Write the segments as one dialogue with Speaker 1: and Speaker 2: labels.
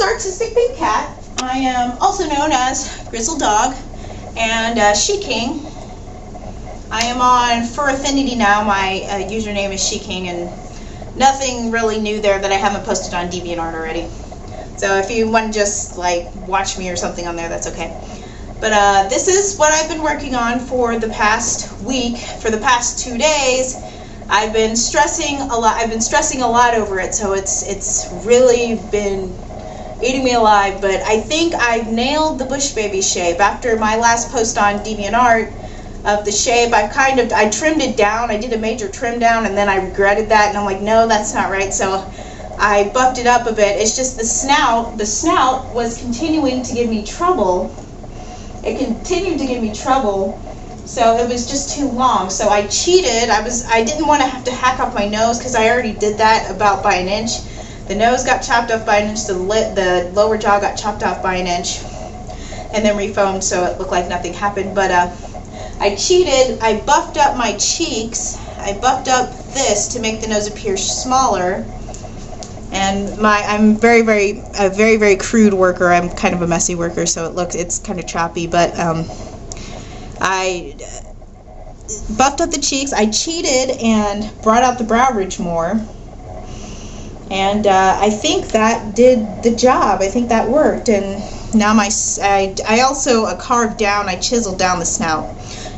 Speaker 1: artistic pink cat. I am also known as Grizzle Dog and She King. I am on Fur Affinity now. My username is She King, and nothing really new there that I haven't posted on DeviantArt already. So if you want to just like watch me or something on there, that's okay. But this is what I've been working on for the past week. For the past 2 days, I've been stressing a lot. I've been stressing a lot over it, so it's really been eating me alive. But I think I've nailed the Bushbaby shape. After my last post on DeviantArt of the shape, I trimmed it down. I did a major trim down, and then I regretted that, and I'm like, no, that's not right. So I buffed it up a bit. It's just the snout. The snout was continuing to give me trouble. It continued to give me trouble, so it was just too long. So I cheated. I didn't want to have to hack off my nose because I already did that about by an inch. The nose got chopped off by an inch. The lower jaw got chopped off by an inch, and then refoamed, so it looked like nothing happened. But I cheated. I buffed up my cheeks. I buffed up this to make the nose appear smaller. And I'm a very, very crude worker. I'm kind of a messy worker, so it's kind of choppy. But I buffed up the cheeks. I cheated and brought out the brow ridge more. And I think that did the job. I think that worked. And now I also carved down. I chiseled down the snout.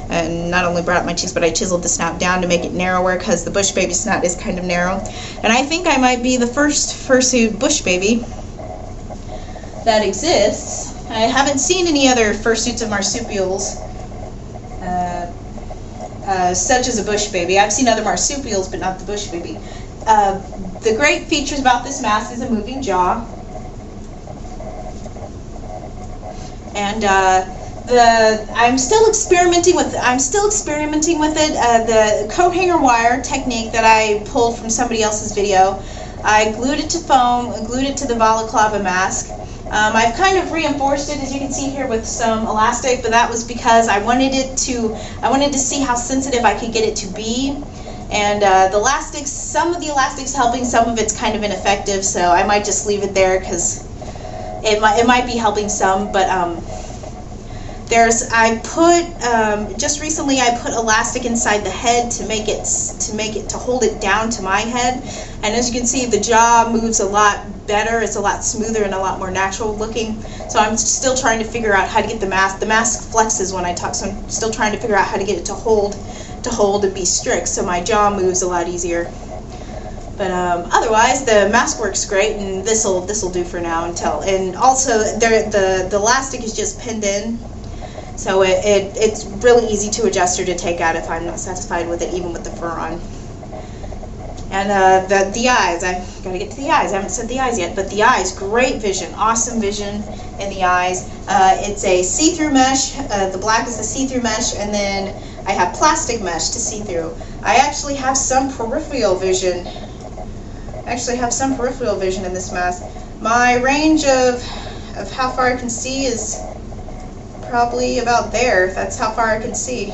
Speaker 1: And not only brought up my cheeks, but I chiseled the snout down to make it narrower because the Bushbaby snout is kind of narrow. And I think I might be the first fursuit Bushbaby that exists. I haven't seen any other fursuits of marsupials such as a Bushbaby. I've seen other marsupials, but not the Bushbaby. The great features about this mask is a moving jaw. And I'm still experimenting with it. The coat hanger wire technique that I pulled from somebody else's video, I glued it to foam, glued it to the balaclava mask. I've kind of reinforced it, as you can see here, with some elastic, but that was because I wanted to see how sensitive I could get it to be. And the elastics, some of the elastics helping, some of it's kind of ineffective, so I might just leave it there because it might be helping some, but just recently I put elastic inside the head to hold it down to my head, and as you can see, the jaw moves a lot better. It's a lot smoother and a lot more natural looking. So I'm still trying to figure out how to get the mask. The mask flexes when I talk, so I'm still trying to figure out how to get it to hold and be strict, so my jaw moves a lot easier. But otherwise, the mask works great, and this'll do for now and also the elastic is just pinned in. So it's really easy to adjust or to take out if I'm not satisfied with it, even with the fur on. And the eyes, I've got to get to the eyes. I haven't said the eyes yet, but the eyes, great vision, awesome vision in the eyes. It's a see-through mesh. The black is the see-through mesh, and then I have plastic mesh to see through. I actually have some peripheral vision. In this mask. My range of how far I can see is probably about there. That's how far I can see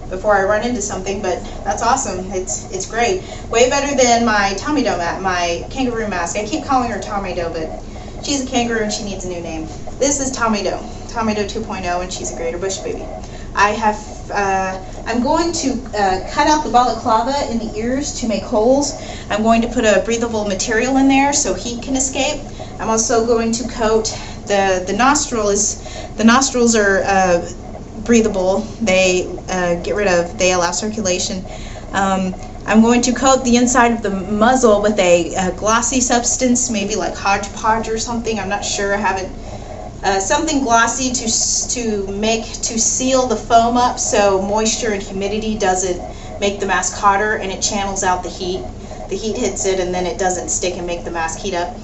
Speaker 1: before I run into something, but that's awesome. It's great. Way better than my Tomedoe, my kangaroo mask. I keep calling her Tomedoe, but she's a kangaroo and she needs a new name. This is Tomedoe 2.0, and she's a greater Bushbaby. I'm going to cut out the balaclava in the ears to make holes. I'm going to put a breathable material in there so heat can escape. I'm also going to coat the nostrils. The nostrils are breathable. They they allow circulation. I'm going to coat the inside of the muzzle with a glossy substance, maybe like Hodgepodge or something. I'm not sure. I haven't. Something glossy to seal the foam up so moisture and humidity doesn't make the mask hotter, and it channels out the heat. The heat hits it and then it doesn't stick and make the mask heat up.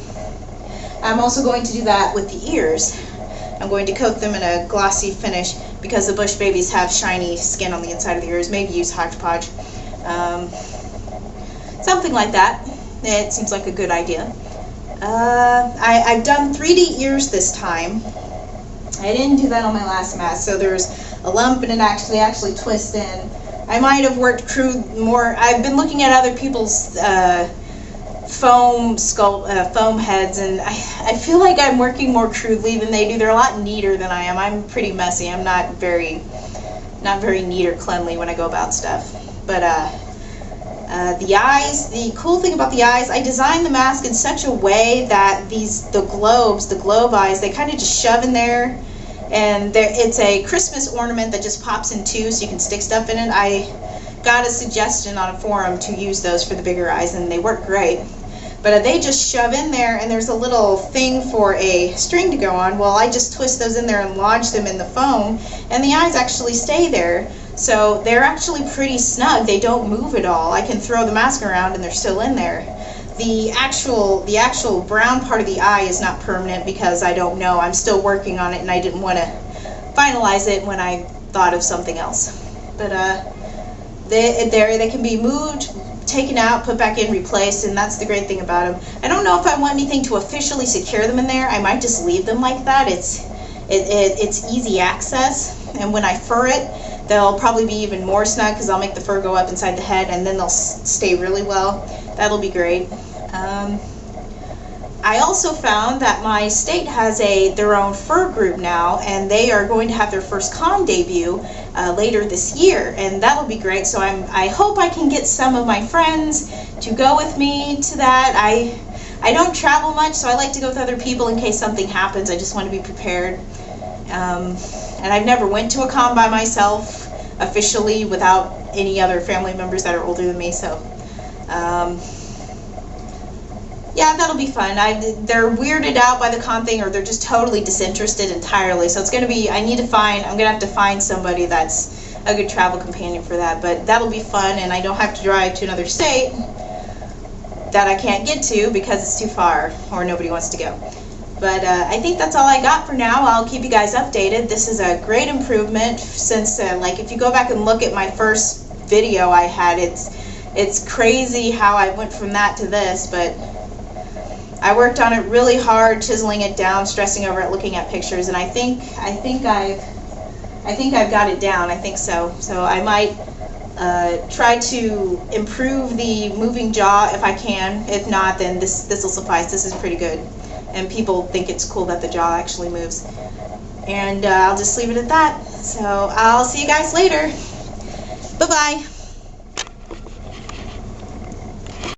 Speaker 1: I'm also going to do that with the ears. I'm going to coat them in a glossy finish because the Bushbabies have shiny skin on the inside of the ears. Maybe use Hodgepodge. Something like that. It seems like a good idea. I've done 3D ears this time. I didn't do that on my last mask, so there's a lump and it actually twists in. I might have worked more. I've been looking at other people's foam heads, and I feel like I'm working more crudely than they do. They're a lot neater than I am. I'm pretty messy. I'm not very neat or cleanly when I go about stuff. But the eyes, the cool thing about the eyes, I designed the mask in such a way that the globe eyes, they kind of just shove in there, and it's a Christmas ornament that just pops in two so you can stick stuff in it. I got a suggestion on a forum to use those for the bigger eyes, and they work great. But they just shove in there, and there's a little thing for a string to go on. Well, I just twist those in there and lodge them in the foam, and the eyes actually stay there. So they're actually pretty snug. They don't move at all. I can throw the mask around and they're still in there. The actual brown part of the eye is not permanent because I don't know. I'm still working on it, and I didn't want to finalize it when I thought of something else. But they can be moved, taken out, put back in, replaced, and that's the great thing about them. I don't know if I want anything to officially secure them in there. I might just leave them like that. It's easy access, and when I fur it, they'll probably be even more snug because I'll make the fur go up inside the head, and then they'll stay really well. That'll be great. I also found that my state has their own fur group now, and they are going to have their first con debut later this year, and that'll be great. So I hope I can get some of my friends to go with me to that. I don't travel much, so I like to go with other people in case something happens. I just want to be prepared. And I've never went to a con by myself officially without any other family members that are older than me, so yeah, that'll be fun. They're weirded out by the con thing, or they're just totally disinterested entirely, so it's going to be, I'm going to have to find somebody that's a good travel companion for that, but that'll be fun, and I don't have to drive to another state that I can't get to because it's too far or nobody wants to go. But I think that's all I got for now. I'll keep you guys updated. This is a great improvement since, like, if you go back and look at my first video I had, it's crazy how I went from that to this, but I worked on it really hard, chiseling it down, stressing over it, looking at pictures, and I think I've got it down. I think so. So I might try to improve the moving jaw if I can. If not, then this will suffice. This is pretty good. And people think it's cool that the jaw actually moves. And I'll just leave it at that. So I'll see you guys later. Bye-bye.